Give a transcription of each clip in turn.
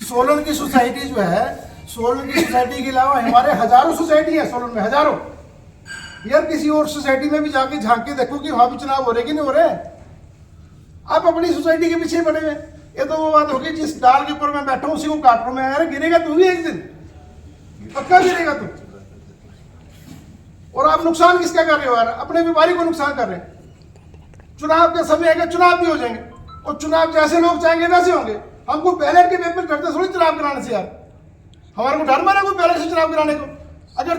सोलन की सोसाइटी जो है, सोलन की सोसाइटी के अलावा हमारे हजारों सोसाइटी है सोलन में, हजारों। यार किसी और सोसाइटी में भी जाके झांक के देखो कि वहां भी चुनाव हो रहे कि नहीं हो रहे। आप अपनी सोसाइटी के पीछे पड़े हुए। ये तो वो बात होगी जिस डाल के ऊपर मैं बैठा हूं उसी को काट रहा हूं मैं। अरे गिरेगा तू भी एक दिन, पक्का गिरेगा तू। और आप नुकसान किसका कर रहे हो यार? अपने व्यापारी को नुकसान कर रहे हैं। चुनाव का समय आएगा, चुनाव भी हो जाएंगे, और चुनाव जैसे लोग चाहेंगे वैसे होंगे। हमको बैलेट के पेपर डरते थोड़ी चुनाव कराने से यार। हमारे को डर मारा कोई बैलेट से चुनाव कराने को? अगर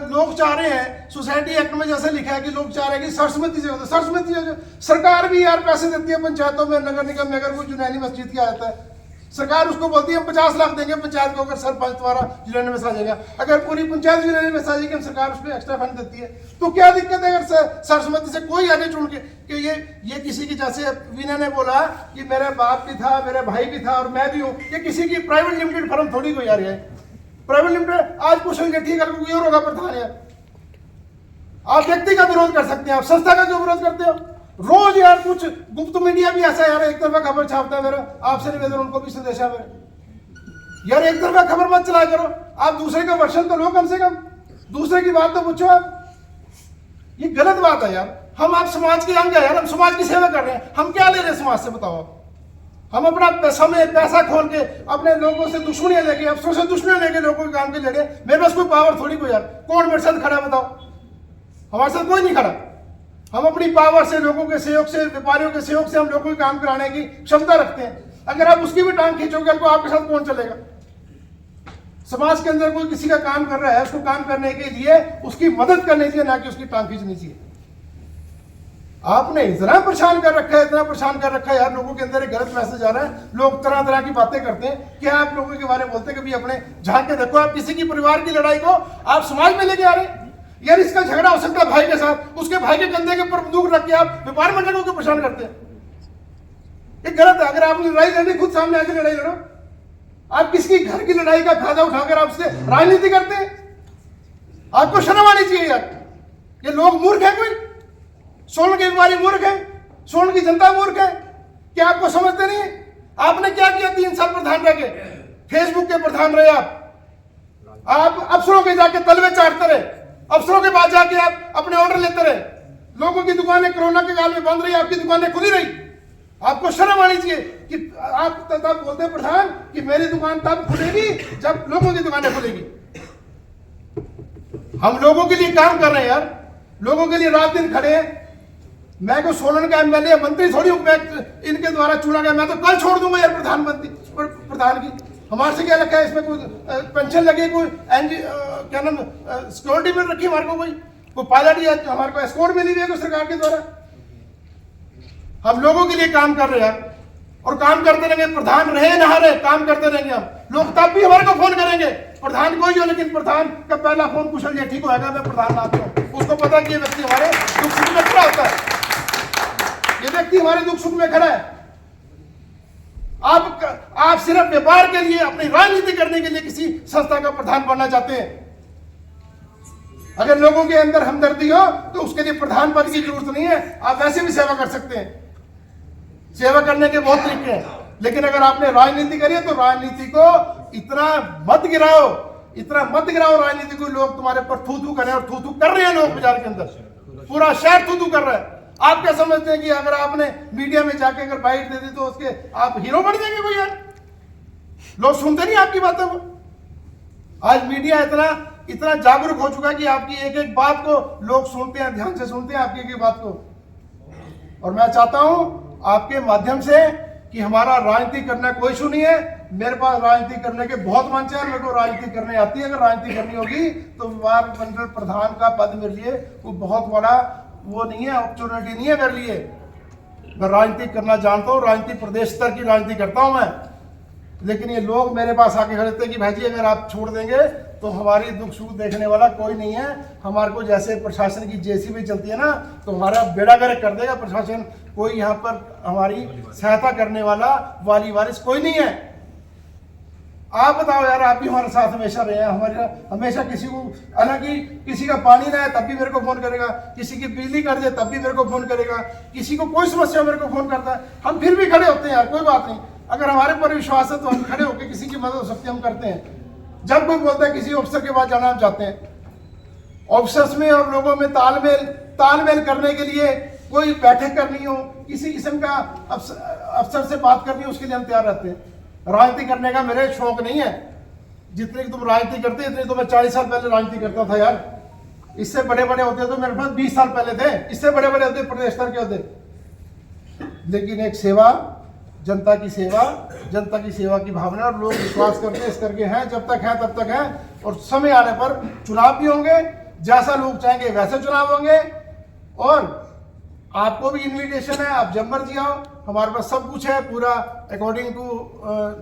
लोग चाह रहे हैं, सोसाइटी एक्ट में जैसे लिखा है कि लोग चाह रहे हैं कि सर्वसम्मति से हो, तो सर्वसम्मति हो जाए। सरकार भी यार पैसे देती है पंचायतों में, नगर निगम में। अगर कोई जुनैनी मस्जिद की आता है, सरकार उसको बोलती है हम 50 लाख देंगे पंचायत को अगर सरपंच द्वारा जुनैनी में साजेगा। अगर पूरी पंचायत जुनैनी में साजेगी, हम सरकार उसको एक्स्ट्रा फंड देती है। तो क्या दिक्कत है अगर सर्वसम्मति से कोई आगे चुन के कि ये किसी की, जैसे वीना ने बोला कि मेरे बाप भी था, मेरे भाई भी था और मैं भी हूँ, ये किसी की प्राइवेट लिमिटेड फर्म थोड़ी कोई यार है। प्राइवेट लिमिटेड आज पूछेंगे ठीक है कोई और होगा प्रधान यार। आप व्यक्ति का विरोध कर सकते हैं, आप संस्था का क्यों विरोध करते हो? रोज यार कुछ गुप्त मीडिया भी ऐसा यार, एक तरफा खबर छापता है। मेरा आपसे निवेदन, उनको भी संदेश है मेरा, यार एक तरफा खबर मत चलाया करो। आप दूसरे का वर्षन तो लो, कम से कम दूसरे की बात तो पूछो आप। ये गलत बात है यार। आप समाज के अंग है यार, हम समाज की सेवा कर रहे हैं। हम क्या ले रहे हैं समाज से, बताओ आप? हम अपना समय पैसा खोल के अपने लोगों से दुश्मनियां लेके, अफसरों से दुश्मनियां लेके लोगों के काम के लड़े। मेरे पास कोई पावर थोड़ी कोई यार। कौन मेरे साथ खड़ा बताओ? हमारे साथ कोई नहीं खड़ा। हम अपनी पावर से, लोगों के सहयोग से, व्यापारियों के सहयोग से हम लोगों को काम कराने की क्षमता रखते हैं। अगर आप उसकी भी टांग खींचोगे तो आपके साथ कौन चलेगा? समाज के अंदर कोई किसी का काम कर रहा है, उसको काम करने के लिए उसकी मदद करनी चाहिए, ना कि उसकी टांग खींचनी चाहिए। आपने इतना परेशान कर रखा है, इतना परेशान कर रखा है यार। लोगों के अंदर एक गलत मैसेज आ रहा है। लोग तरह तरह की बातें करते हैं। क्या आप लोगों के बारे में बोलते हैं कभी अपने झांक के देखो? आप किसी की परिवार की लड़ाई को आप समाज में लेके आ रहे हैं यार। इसका झगड़ा हो सकता है भाई के साथ, उसके भाई के कंधे के ऊपर बंदूक रख के आप व्यापार मंडलों को परेशान करते हैं। ये गलत है। अगर आप लड़ाई लड़नी, खुद सामने आके लड़ाई लड़ो। आप किसकी घर की लड़ाई का फायदा उठाकर आपसे राजनीति करते हैं? आपको शर्म आनी चाहिए यार। ये लोग मूर्ख है कोई? सोलन के व्यापारी मूर्ख है? सोलन की जनता मूर्ख है? क्या आपको समझते नहीं है? आपने क्या किया 3 साल प्रधान रह के? फेसबुक के प्रधान रहे आप अफसरों के जाके तलवे चाटते रहे, अफसरों के पास जाके आप अपने ऑर्डर लेते रहे। लोगों की दुकानें कोरोना के काल में बंद रही, आपकी दुकानें खुली रही। आपको शर्म आनी चाहिए कि आप तब बोलते हैं प्रधान कि मेरी दुकान तब खुलेगी जब लोगों की दुकानें खुलेगी। हम लोगों के लिए काम कर रहे हैं यार, लोगों के लिए रात दिन खड़े हैं। मैं को सोलन का एमएलए मंत्री थोड़ी हूं, मैं इनके द्वारा चुना गया। मैं तो कल छोड़ दूंगा यार प्रधानमंत्री प्रधान की। हमारे से क्या रखा है इसमें? कोई पेंशन लगे, कोई क्या नाम सिक्योरिटी मिल रखी है हमारे को, कोई पायलट या हमारे को एस्कॉर्ट मिली हुई है कोई सरकार के द्वारा? हम लोगों के लिए काम कर रहे हैं यार, और काम करते रहेंगे। प्रधान रहे ना रहे, काम करते रहेंगे हम लोग। तब भी हमारे को फोन करेंगे, प्रधान कोई हो, लेकिन प्रधान का पहला फोन कुशल जी ठीक होगा, मैं प्रधान आता हूँ। उसको पता कि ये व्यक्ति हमारे दुख सुख में खड़ा होता है, ये व्यक्ति हमारे दुख सुख में खड़ा है। आप सिर्फ व्यापार के लिए, अपनी राजनीति करने के लिए किसी संस्था का प्रधान बनना चाहते हैं। अगर लोगों के अंदर हमदर्दी हो तो उसके लिए प्रधान पद की जरूरत नहीं है। आप वैसे भी सेवा कर सकते हैं। सेवा करने के बहुत तरीके हैं, लेकिन अगर आपने राजनीति करी है तो राजनीति को इतना मत गिराओ, इतना मत गिराओ राजनीति को। लोग तुम्हारे पर थू थू करें, और थू थू कर रहे हैं लोग बाजार के अंदर, पूरा शहर थू थू कर रहा है। आप क्या समझते हैं कि अगर आपने मीडिया में जाके अगर बाइट दे दी तो उसके आप हीरो बन जाएंगे कोई यार? लोग सुनते नहीं आपकी बातों को। आज मीडिया इतना जागरूक हो चुका है कि आपकी एक एक बात को लोग सुनते हैं, ध्यान से सुनते हैं आपकी एक एक बात को। और मैं चाहता हूं आपके माध्यम से कि हमारा राजनीति करना कोई इशू नहीं है। मेरे पास राजनीति करने के बहुत मंच है, मेरे को राजनीति करने आती है। अगर राजनीति करनी होगी तो व्यापार मंडल प्रधान का पद मेरे लिए वो बहुत बड़ा वो नहीं है, अपॉर्चुनिटी नहीं है मेरे लिए। मैं राजनीति करना जानता हूँ, राजनीति प्रदेश स्तर की राजनीति करता हूँ मैं। लेकिन ये लोग मेरे पास आके खड़े थे कि भाई जी अगर आप छोड़ देंगे तो हमारी दुख सुख देखने वाला कोई नहीं है। हमारे को जैसे प्रशासन की जेसीबी चलती है ना, तो हमारा बेड़ा गर्क कर देगा प्रशासन। कोई यहाँ पर हमारी सहायता करने वाला वाली वारिस कोई नहीं है। आप बताओ यार, आप भी हमारे साथ हमेशा रहे हैं। हमारे हमेशा किसी को, हालांकि किसी का पानी ना है तब भी मेरे को फोन करेगा, किसी की बिजली कट जाए तब भी मेरे को फोन करेगा, किसी को कोई समस्या मेरे को फोन करता है। हम फिर भी खड़े होते हैं यार, कोई बात नहीं। अगर हमारे पर विश्वास है तो हम खड़े होकर किसी की मदद हो सकती है हम करते हैं। जब कोई बोलता है किसी ऑफिसर के पास जाना हम चाहते हैं, ऑफिसर्स में और लोगों में तालमेल करने के लिए कोई बैठक करनी हो, किसी किस्म का अफसर से बात करनी हो, उसके लिए हम तैयार रहते हैं। राजनीति करने का मेरे शौक नहीं है, जितने की तुम राजनीति करते इतने तो मैं 40 साल पहले राजनीति करता था यार। इससे बड़े बड़े होते तो मेरे पास 20 साल पहले थे, इससे बड़े बड़े होते प्रदेश स्तर के होते। लेकिन एक सेवा, जनता की सेवा की भावना, और लोग विश्वास करके इस करके हैं, जब तक है तब तक है। और समय आने पर चुनाव भी होंगे, जैसा लोग चाहेंगे वैसे चुनाव होंगे। और आपको भी इनविटेशन है, आप जब मर्जी आओ, हमारे पास सब कुछ है पूरा अकॉर्डिंग टू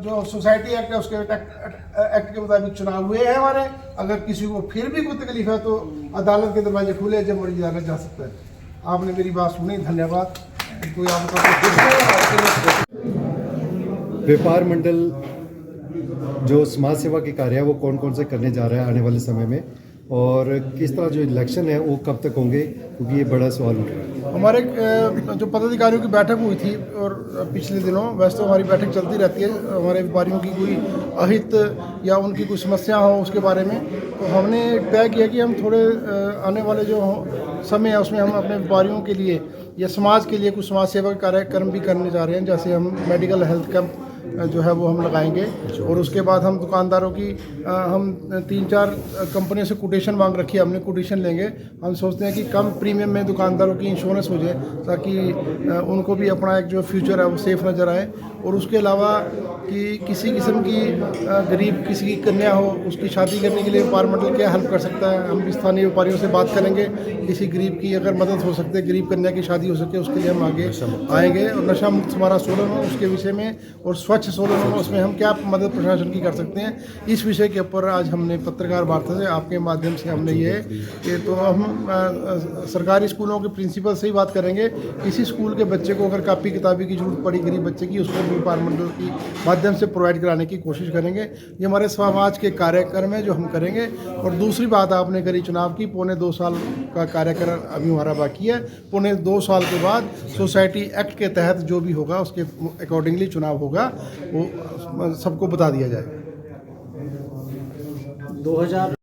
जो सोसाइटी एक्ट है उसके एक्ट के मुताबिक चुनाव हुए हैं हमारे। अगर किसी को फिर भी कोई तकलीफ है तो अदालत के दरवाजे खुले, जब मर्जी अदालत जा सकता है। आपने मेरी बात सुनी, धन्यवाद। कोई आपका व्यापार मंडल जो समाज सेवा के कार्य है वो कौन कौन से करने जा रहा है आने वाले समय में, और किस तरह जो इलेक्शन है वो कब तक होंगे, क्योंकि ये बड़ा सवाल उठ रहा है। हमारे जो पदाधिकारियों की बैठक हुई थी और पिछले दिनों, वैसे तो हमारी बैठक चलती रहती है, हमारे व्यापारियों की कोई अहित या उनकी कोई समस्या हो उसके बारे में, तो हमने तय किया कि हम थोड़े आने वाले जो समय है उसमें हम अपने व्यापारियों के लिए या समाज के लिए कुछ समाज सेवा कार्यक्रम भी करने जा रहे हैं। जैसे हम मेडिकल हेल्थ कैंप जो है वो हम लगाएंगे, और उसके बाद हम दुकानदारों की हम 3-4 कंपनियों से कोटेशन मांग रखी है, हमने कोटेशन लेंगे। हम सोचते हैं कि कम प्रीमियम में दुकानदारों की इंश्योरेंस हो जाए, ताकि उनको भी अपना एक जो फ्यूचर है वो सेफ नज़र आए। और उसके अलावा कि किसी किस्म की गरीब किसी की कन्या हो, उसकी शादी करने के लिए व्यापार मंडल क्या हेल्प कर सकता है, हम भी स्थानीय व्यापारियों से बात करेंगे। किसी गरीब की अगर मदद हो सकती है, गरीब कन्या की शादी हो सके, उसके लिए हम आगे आएंगे। और नशा मुक्त हमारा सोलन हो उसके विषय में, और स्वच्छ सोलन हो उसमें हम क्या मदद प्रशासन की कर सकते हैं, इस विषय के ऊपर आज हमने पत्रकार वार्ता से आपके माध्यम से हमने ये तो हम सरकारी स्कूलों के प्रिंसिपल से ही बात करेंगे। किसी स्कूल के बच्चे को अगर कापी किताबी की जरूरत पड़ी गरीब बच्चे की, उसको व्यापार मंडल की माध्यम से प्रोवाइड कराने की कोशिश करेंगे। ये हमारे समाज के कार्यक्रम है जो हम करेंगे। और दूसरी बात आपने करी चुनाव की, 1.25 साल का कार्यक्रम अभी हमारा बाकी है। 1.25 साल के बाद सोसाइटी एक्ट के तहत जो भी होगा उसके अकॉर्डिंगली चुनाव होगा, वो सबको बता दिया जाएगा। 2000